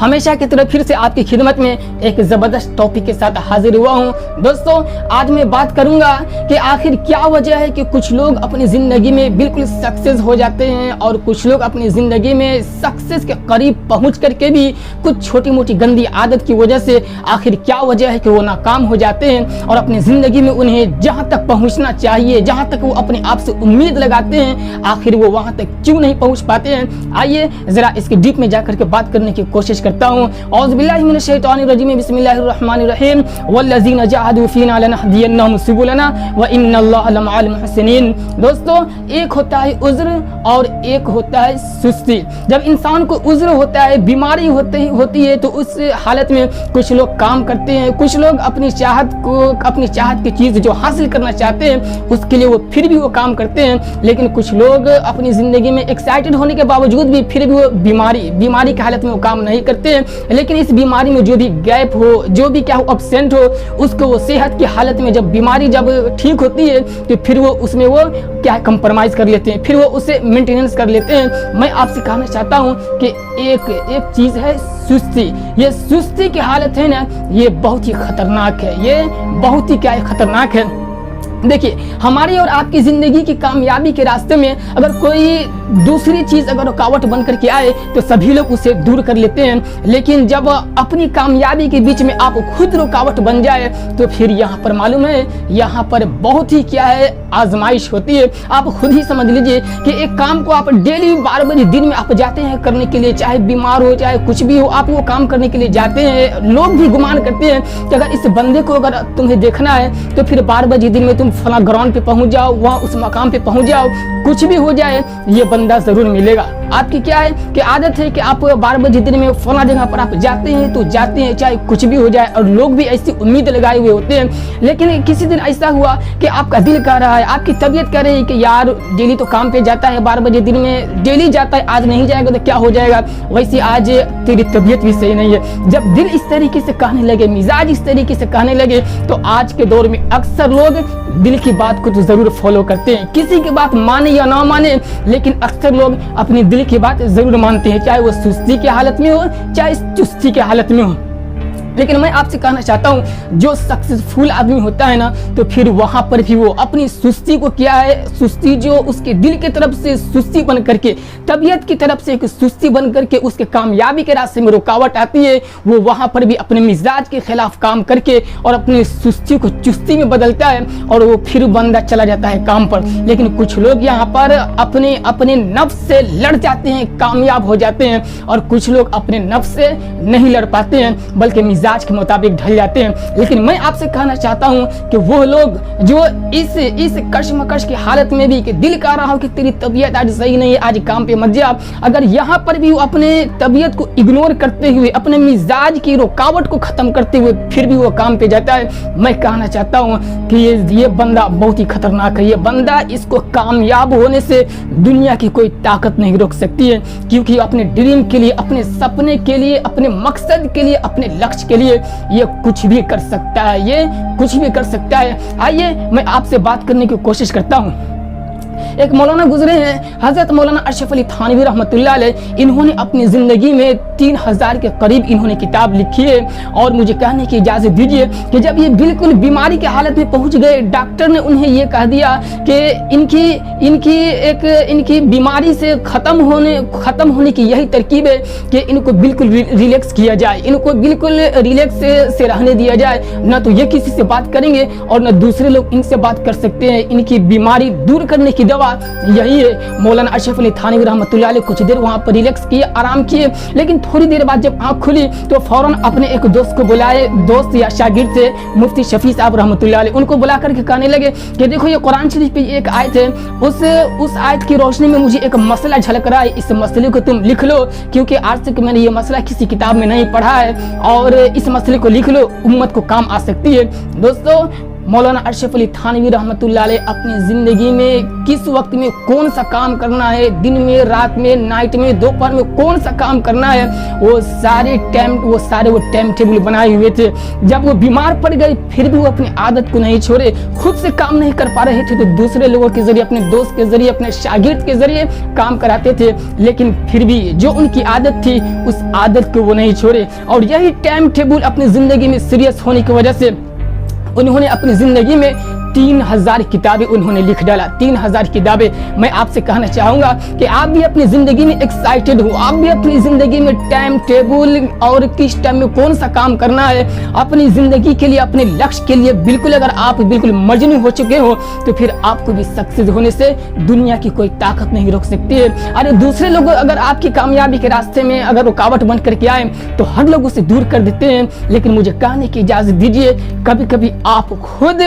हमेशा की तरह फिर से आपकी खिदमत में एक जबरदस्त टॉपिक के साथ हाजिर हुआ हूँ। दोस्तों, आज मैं बात करूंगा कि आखिर क्या वजह है कि कुछ लोग अपनी जिंदगी में बिल्कुल सक्सेस हो जाते हैं और कुछ लोग अपनी जिंदगी में सक्सेस के करीब पहुंच करके भी कुछ छोटी मोटी गंदी आदत की वजह से आखिर क्या वजह है कि वो नाकाम हो जाते हैं और अपनी जिंदगी में उन्हें जहां तक पहुंचना चाहिए, जहां तक वो अपने आप से उम्मीद लगाते हैं, आखिर वो वहां तक क्यों नहीं पहुंच पाते हैं। आइए जरा इसके डीप में जाकर के बात करने की कोशिश करता हूँ। औज़ु बिल्लाहि मिनश शैतानिर रजीम, बिस्मिल्लाहिर रहमानिर रहीम, वल्लज़ीना जाहदू फीना लनहदियन्नहुम सुबुलना व इन्नल्लाहा लमअल मुहसिनीन। दोस्तों, एक होता है उज़्र और एक होता है सुस्ती। जब इंसान को उज़्र होता है, बीमारी होती है, तो उस हालत में कुछ लोग काम करते हैं, कुछ लोग अपनी चाहत की चीज़ जो हासिल करना चाहते हैं उसके लिए वो फिर भी वो काम करते हैं। लेकिन कुछ लोग अपनी ज़िंदगी में एक्साइटेड होने के बावजूद भी फिर भी वो बीमारी की हालत में वो काम नहीं करते हैं। लेकिन इस बीमारी में जो भी गैप हो, जो भी क्या हो, एब्सेंट हो, उसको वो सेहत की हालत में जब बीमारी जब ठीक होती है तो फिर वो उसमें वो क्या कंप्रोमाइज़ कर लेते हैं, फिर वो उसे मेंटेनेंस कर लेते हैं। मैं आपसे कहना चाहता हूँ कि एक चीज़ है सुस्ती। ये सुस्ती की हालत है ना, ये बहुत ही खतरनाक है, ये बहुत ही क्या है, खतरनाक है। देखिए, हमारी और आपकी ज़िंदगी की कामयाबी के रास्ते में अगर कोई दूसरी चीज़ अगर रुकावट बन करके आए तो सभी लोग उसे दूर कर लेते हैं। लेकिन जब अपनी कामयाबी के बीच में आप खुद रुकावट बन जाए तो फिर यहाँ पर मालूम है, यहाँ पर बहुत ही क्या है, आजमाइश होती है। आप खुद ही समझ लीजिए कि एक काम को आप डेली 12 बजे दिन में आप जाते हैं करने के लिए, चाहे बीमार हो चाहे कुछ भी हो, आप वो काम करने के लिए जाते हैं। लोग भी गुमान करते हैं कि अगर इस बंदे को अगर तुम्हें देखना है तो फिर 12 बजे दिन में तुम फला ग्राउंड पे पहुंच जाओ, वहां उस मकाम पे पहुंच जाओ, कुछ भी हो जाए ये बंदा जरूर मिलेगा। आपकी क्या है कि आदत है कि आप 12 बजे दिन में फला जगह पर आप जाते हैं तो जाते हैं, चाहे कुछ भी हो जाए, और लोग भी ऐसी उम्मीद लगाए हुए होते हैं। लेकिन किसी दिन ऐसा हुआ कि आपका दिल कह रहा है, आपकी तबीयत कह रही है कि यार डेली तो काम पे जाता है, 12 बजे दिन में डेली जाता है, आज नहीं जाएगा तो क्या हो जाएगा, वैसे आज तेरी तबीयत भी सही नहीं है। जब दिल इस तरीके से कहने लगे, मिजाज इस तरीके से कहने लगे, तो आज के दौर में अक्सर लोग दिल की बात को तो जरूर फॉलो करते हैं, किसी की बात माने या ना माने, लेकिन अक्सर लोग अपनी दिल की बात जरूर मानते हैं, चाहे वो सुस्ती की हालत में हो चाहे चुस्ती की हालत में हो। लेकिन मैं आपसे कहना चाहता हूँ, जो सक्सेसफुल आदमी होता है ना, तो फिर वहाँ पर भी वो अपनी सुस्ती को क्या है, सुस्ती जो उसके दिल की तरफ से सुस्ती बन करके, तबीयत की तरफ से एक सुस्ती बन करके उसके कामयाबी के रास्ते में रुकावट आती है, वो वहाँ पर भी अपने मिजाज के खिलाफ काम करके और अपनी सुस्ती को चुस्ती में बदलता है और वो फिर बंदा चला जाता है काम पर। लेकिन कुछ लोग यहाँ पर अपने नफ्स से लड़ जाते हैं, कामयाब हो जाते हैं, और कुछ लोग अपने नफ्स से नहीं लड़ पाते हैं बल्कि मिजाज के मुताबिक ढल जाते हैं। लेकिन मैं आपसे कहना चाहता हूं कि वो लोग जो इस कशमकश की हालत में भी कि दिल कह रहा हो कि तेरी तबीयत आज सही नहीं है, आज काम पे मत जा, अगर यहाँ पर भी वो अपने तबीयत को इग्नोर करते हुए, अपने मिजाज की रुकावट को खत्म करते हुए फिर भी वो काम पे जाता है, मैं कहना चाहता हूँ कि ये बंदा बहुत ही खतरनाक है। ये बंदा, इसको कामयाब होने से दुनिया की कोई ताकत नहीं रोक सकती है, क्योंकि अपने ड्रीम के लिए, अपने सपने के लिए, अपने मकसद के लिए, अपने लक्ष्य के लिए ये कुछ भी कर सकता है, ये कुछ भी कर सकता है। आइए मैं आपसे बात करने की कोशिश करता हूँ। एक मौलाना गुजरे हैं, हजरत मौलाना अशरफ अली थानवी रहमतुल्लाह अलैह, इन्होंने अपनी ज़िंदगी में 3000 के करीब इन्होंने किताब लिखी है। और मुझे कहने की इजाज़त दीजिए कि जब ये बिल्कुल बीमारी की हालत में पहुंच गए, डॉक्टर ने उन्हें ये कह दिया कि इनकी बीमारी से ख़त्म होने की यही तरकीब है कि इनको बिल्कुल रिलैक्स किया जाए, इनको बिल्कुल रिलैक्स से रहने दिया जाए, न तो ये किसी से बात करेंगे और न दूसरे लोग इनसे बात कर सकते हैं। इनकी बीमारी दूर करने की दवा यही है। मौलाना अशरफ अली थानवी रहमतुल्लाह अलैह कुछ देर वहां पर रिलैक्स किए, आराम किए, लेकिन थोड़ी देर बाद जब आंख खुली तो फौरन अपने एक दोस्त को बुलाए, दोस्त या शागिर्द थे मुफ्ती शफी साहब रहमतुल्लाह अलैह, उनको बुला करके कहने लगे कि देखो ये कुरान शरीफ पे एक आयत है, उस आयत की रोशनी में मुझे एक मसला झलक रहा है, इस मसले को तुम लिख लो, क्योंकि आज तक मैंने ये मसला किसी किताब में नहीं पढ़ा है, और इस मसले को लिख लो, उम्मत को काम आ सकती है। दोस्तों, मौलाना अशरफ अली थानवी रहमतुल्लाह अलैह अपनी ज़िंदगी में किस वक्त में कौन सा काम करना है, दिन में, रात में, नाइट में, दोपहर में कौन सा काम करना है, वो सारे टाइम टेबल बनाए हुए थे। जब वो बीमार पड़ गए फिर भी वो अपनी आदत को नहीं छोड़े। खुद से काम नहीं कर पा रहे थे तो दूसरे लोगों के जरिए, अपने दोस्त के जरिए, अपने शागिर्द के जरिए काम कराते थे, लेकिन फिर भी जो उनकी आदत थी उस आदत को वो नहीं छोड़े। और यही टाइम टेबल अपनी जिंदगी में सीरियस होने की वजह से उन्होंने अपनी जिंदगी में 3000 किताबें उन्होंने लिख डाला। 3000 किताबें। मैं आपसे कहना चाहूंगा कि आप भी अपनी जिंदगी में एक्साइटेड हो, आप भी अपनी जिंदगी में टाइम टेबल और किस टाइम में कौन सा काम करना है, अपनी जिंदगी के लिए, अपने लक्ष्य के लिए बिल्कुल अगर आप बिल्कुल मजनू हो चुके हो तो फिर आपको भी सक्सेस होने से दुनिया की कोई ताकत नहीं रोक सकती है। अरे दूसरे लोग अगर आपकी कामयाबी के रास्ते में अगर रुकावट बन करके आए तो हर लोग उसे दूर कर देते हैं, लेकिन मुझे कहने की इजाजत दीजिए कभी कभी आप खुद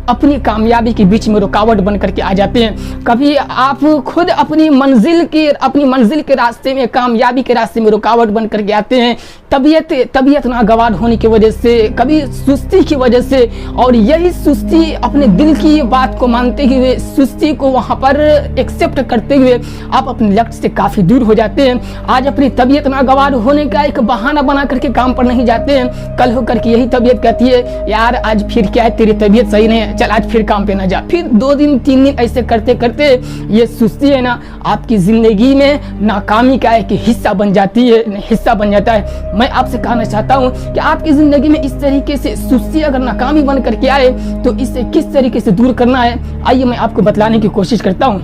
अपनी कामयाबी के बीच में रुकावट बन करके आ जाते हैं। कभी आप खुद अपनी मंजिल के रास्ते में, कामयाबी के रास्ते में रुकावट बन करके आते हैं। तबीयत नागवार होने की वजह से, कभी सुस्ती की वजह से, और यही सुस्ती अपने दिल की बात को मानते हुए, सुस्ती को वहां पर एक्सेप्ट करते हुए आप अपने लक्ष्य से काफी दूर हो जाते हैं। आज अपनी तबीयत नागवार होने का एक बहाना बना करके काम पर नहीं जाते हैं, कल होकर के यही तबीयत कहती है यार आज फिर क्या है, तेरी तबीयत सही नहीं है, चल आज फिर काम पे ना जा। फिर 2 दिन 3 दिन ऐसे करते करते ये सुस्ती है ना आपकी जिंदगी में नाकामी का एक हिस्सा बन जाती है, हिस्सा बन जाता है। मैं आपसे कहना चाहता हूं कि आपकी जिंदगी में इस तरीके से सुस्ती अगर नाकामी बन करके आए तो इसे किस तरीके से दूर करना है, आइए मैं आपको बतलाने की कोशिश करता हूं।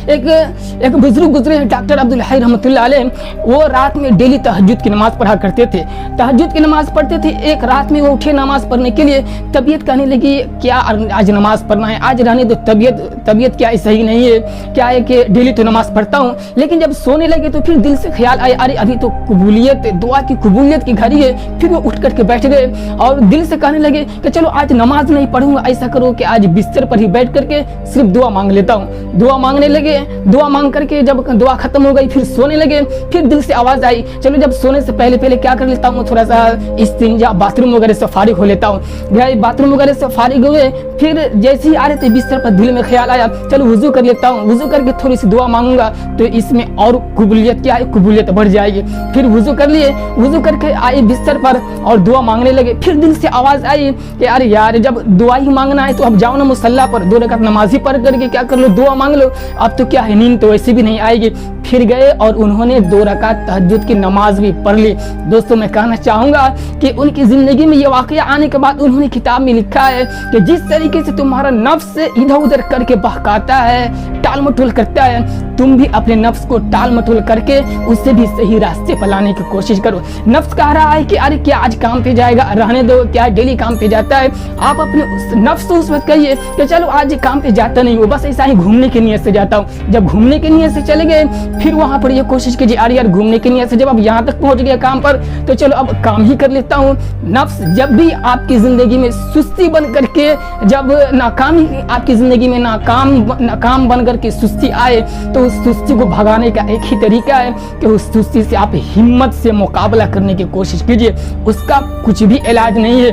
एक बुजुर्ग गुजरे हैं डॉक्टर अब्दुल हई रहमतुल्लाह अलैह। वो रात में डेली तहज्जुद की नमाज पढ़ा करते थे। तहज्जुद की नमाज पढ़ते थे। एक रात में वो उठे नमाज पढ़ने के लिए, तबीयत कहने लगी क्या आज नमाज पढ़ना है, आज रहने दो, तबीयत क्या सही नहीं है, क्या है कि डेली तो नमाज पढ़ता हूँ। लेकिन जब सोने लगे तो फिर दिल से ख्याल आया अरे अभी तो कबूलियत, दुआ की कबूलियत की घड़ी है। फिर वो उठ करके बैठ गए और दिल से कहने लगे कि चलो आज नमाज नहीं पढ़ूंगा, ऐसा करो कि आज बिस्तर पर ही बैठ करके सिर्फ दुआ मांग लेता हूँ। दुआ मांगने लगे। दुआ मांग करके जब दुआ खत्म हो गई फिर सोने लगे। फिर दिल से आवाज आई चलो जब सोने से पहले क्या कर लेता हूँ, थोड़ा सा इस्तिंजा, बाथरूम वगैरह से फारिग हो लेता हूँ। भाई बाथरूम वगैरह से फारिग हुए, फिर जैसे ही आ रहे थे बिस्तर पर दिल में ख्याल आया चलो वुजू कर लेता हूँ, वुजू करके थोड़ी सी दुआ मांगूंगा तो इसमें और कबूलियत क्या है, कबूलियत बढ़ जाएगी। फिर वुजू कर लिए, वुजू करके आए बिस्तर पर और दुआ मांगने लगे। फिर दिल से आवाज आई कि अरे यार जब दुआ ही मांगना है तो अब जाओ ना मुसल्ला पर, 2 रकात नमाज ही पढ़ करके क्या कर लो, दुआ मांग लो। अब तो क्या है, नींद तो वैसे भी नहीं आएगी। फिर गए और उन्होंने 2 रकात तहज्जुद की नमाज भी पढ़ ली। दोस्तों मैं कहना चाहूंगा कि उनकी जिंदगी में ये वाकया आने के बाद उन्होंने किताब में लिखा है कि जिस तरीके से तुम्हारा नफ्स इधर उधर करके बहकाता है, टाल मटोल करता है, तुम भी अपने नफ्स को टाल मटोल करके उससे भी सही रास्ते पर लाने की कोशिश करो। नफ्स कह रहा है कि अरे क्या आज काम पे जाएगा, रहने दो, क्या डेली काम पे जाता है। आप अपने नफ्स को उस वक्त कहिए कि चलो आज काम पे जाता नहीं हूँ, बस ऐसा ही घूमने की नियत से जाता हूँ। जब घूमने की नियत से चले गए फिर वहां पर ये कोशिश कीजिए अरे यार घूमने की नियत से जब अब यहाँ तक पहुंच गया काम पर तो चलो अब काम ही कर लेता हूँ। नफ्स जब भी आपकी जिंदगी में सुस्ती बन करके, जब नाकामी आपकी जिंदगी में नाकाम बन करके सुस्ती आए तो उस सुस्ती को भगाने का एक ही तरीका है कि उस सुस्ती से आप हिम्मत से मुकाबला करने की कोशिश कीजिए। उसका कुछ भी इलाज नहीं है।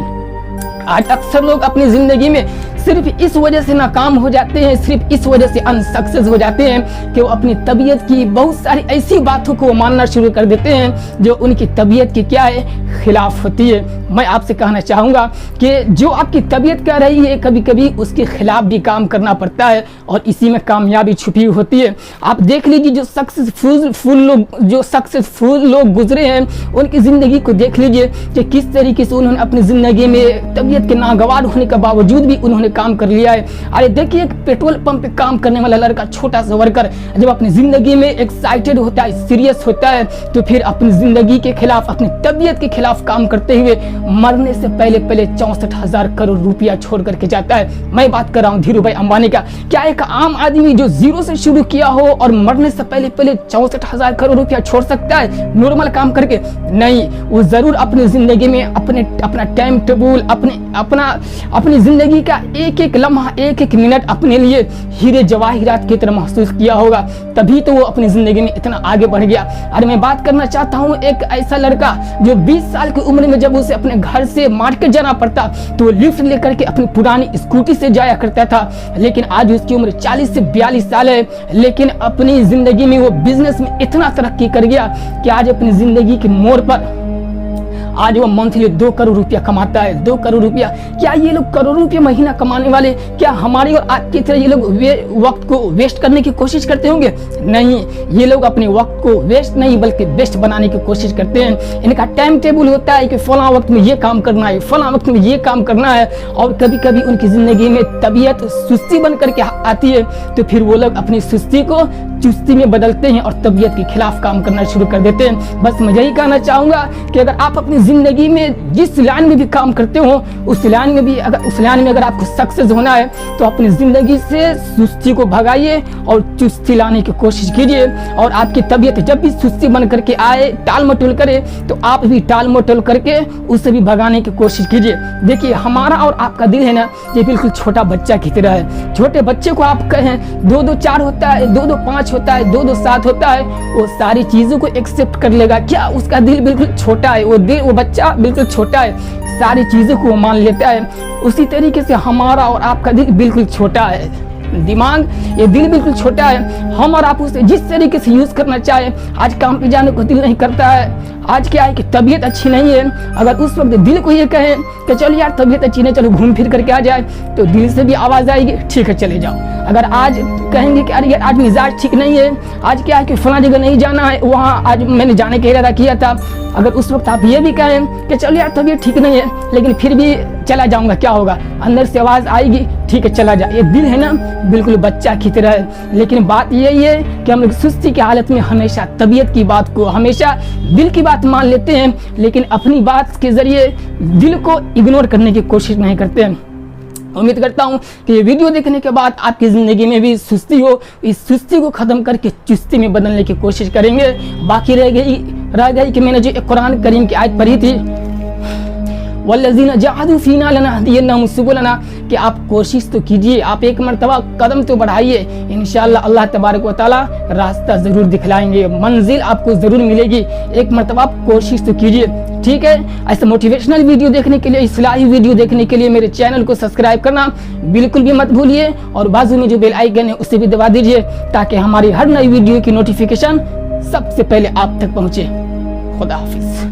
आज अक्सर लोग अपनी जिंदगी में सिर्फ इस वजह से नाकाम हो जाते हैं, सिर्फ इस वजह से अनसक्सेस हो जाते हैं कि वो अपनी तबीयत की बहुत सारी ऐसी बातों को मानना शुरू कर देते हैं जो उनकी तबीयत की क्या है, खिलाफ होती है। मैं आपसे कहना चाहूँगा कि जो आपकी तबीयत कह रही है कभी कभी उसके खिलाफ भी काम करना पड़ता है और इसी में कामयाबी छुपी होती है। आप देख लीजिए जो सक्सेसफुल लोग गुजरे हैं उनकी ज़िंदगी को देख लीजिए कि किस तरीके से उन्होंने अपनी ज़िंदगी में तबीयत के नागवार होने के बावजूद भी उन्होंने काम कर लिया है। अरे देखिए एक पेट्रोल पंप पे काम करने वाला लड़का, छोटा सा वर्कर, जब अपनी जिंदगी में एक्साइटेड होता है, सीरियस होता है तो फिर अपनी जिंदगी के खिलाफ, अपनी तबीयत के खिलाफ काम करते हुए मरने से पहले 64,000 करोड़ रुपया छोड़ करके जाता है। मैं बात कर रहा हूँ धीरूभाई अंबानी का। क्या एक आम आदमी जो जीरो से शुरू किया हो और मरने से पहले 64,000 करोड़ रुपया छोड़ सकता है नॉर्मल काम करके? नहीं, वो जरूर अपनी जिंदगी में अपना टाइम टेबल, अपनी जिंदगी का एक एक लम्हा, एक एक मिनट अपने लिए हीरे जवाहिरात की तरह महसूस किया होगा, तभी तो वो अपनी जिंदगी में इतना आगे बढ़ गया। और मैं बात करना चाहता हूँ एक ऐसा लड़का जो 20 साल की उम्र में जब उसे अपने घर से मार्केट जाना पड़ता तो वो लिफ्ट लेकर के अपनी पुरानी स्कूटी से जाया करता था, लेकिन आज उसकी उम्र 40 से 42 साल है, लेकिन अपनी जिंदगी में वो बिजनेस में इतना तरक्की कर गया कि आज अपनी जिंदगी के मोड़ पर आज वो मंथली 2 करोड़ रुपया कमाता है। 2 करोड़ रुपया, क्या ये लोग करोड़ों रुपया महीना कमाने वाले क्या हमारी और आपकी तरह ये लोग वक्त को वेस्ट करने की कोशिश करते होंगे? नहीं, ये लोग अपने वक्त को वेस्ट नहीं बल्कि बेस्ट बनाने की कोशिश करते हैं। इनका टाइम टेबल होता है कि फला वक्त में ये काम करना है, फला वक्त में ये काम करना है, और कभी कभी उनकी जिंदगी में तबीयत सुस्ती बन करके आती है तो फिर वो लोग अपनी सुस्ती को चुस्ती में बदलते हैं और तबीयत के खिलाफ काम करना शुरू कर देते हैं। बस मैं यही कहना चाहूंगा कि अगर आप अपनी जिंदगी में जिस लाइन में भी काम करते हो उस लाइन में अगर आपको सक्सेस होना है तो अपनी जिंदगी से सुस्ती को भगाइए और चुस्ती लाने की कोशिश कीजिए। और आपकी तबीयत जब भी सुस्ती बन करके आए, टाल मटोल करे, तो आप भी टाल मटोल करके उसे भी भगाने की कोशिश कीजिए। देखिए, हमारा और आपका दिल है ना, ये बिल्कुल छोटा बच्चा की तरह है। छोटे बच्चे को आप कहें 2-2 4 होता है, 2-2 5 होता है, 2-2 7 होता है, वो सारी चीजों को एक्सेप्ट कर लेगा। क्या उसका दिल बिल्कुल छोटा है? वो बच्चा बिल्कुल छोटा है, सारी चीजों को मान लेता है। उसी तरीके से हमारा और आपका दिल बिल्कुल छोटा है, दिमाग, ये दिल बिल्कुल छोटा है। हम और आप उसे जिस तरीके से यूज करना चाहे, आज काम पे जाने को दिल नहीं करता है, आज क्या है कि तबीयत अच्छी नहीं है, अगर उस वक्त दिल को ये कहें कि चलो यार तबीयत अच्छी नहीं, चलो घूम फिर करके आ जाए, तो दिल से भी आवाज आएगी ठीक है चले जाओ। अगर आज कहेंगे कि अरे यार आज मिजाज ठीक नहीं है, आज क्या है कि फला जगह नहीं जाना है, वहाँ आज मैंने जाने का इरादा किया था, अगर उस वक्त आप ये भी कहें कि चलो यार तबीयत ठीक नहीं है लेकिन फिर भी चला जाऊंगा, क्या होगा? अंदर से आवाज आएगी ठीक है चला जा। ये दिल है ना, बिल्कुल बच्चा की तरह है। लेकिन बात यही है कि हम लोग सुस्ती की हालत में हमेशा तबीयत की बात को, हमेशा दिल की बात मान लेते हैं, लेकिन अपनी बात के जरिए दिल को इग्नोर करने की कोशिश नहीं करते हैं। उम्मीद करता हूं कि ये वीडियो देखने के बाद आपकी ज़िंदगी में भी सुस्ती हो, इस सुस्ती को ख़त्म करके चुस्ती में बदलने की कोशिश करेंगे। बाकी रह गई कि मैंने जो एक कुरान करीम की आयत पढ़ी थी, वल्लज़ीना जाहदू फीना लनहदियन्नहुम सुबुलना, कि आप कोशिश तो कीजिए, आप एक मरतबा कदम तो बढ़ाइए, इंशाअल्लाह अल्लाह तबारक व तआला रास्ता ज़रूर दिखलाएंगे, मंजिल आपको ज़रूर मिलेगी। एक मरतबा आप कोशिश तो कीजिए, ठीक है? ऐसे मोटिवेशनल वीडियो देखने के लिए, इस्लाही वीडियो देखने के लिए मेरे चैनल को सब्सक्राइब करना बिल्कुल भी मत भूलिए, और बाजू में जो बेल आइकन है उसे भी दबा दीजिए ताकि हमारी हर नई वीडियो की नोटिफिकेशन सबसे पहले आप तक पहुँचे। खुदा हाफिज।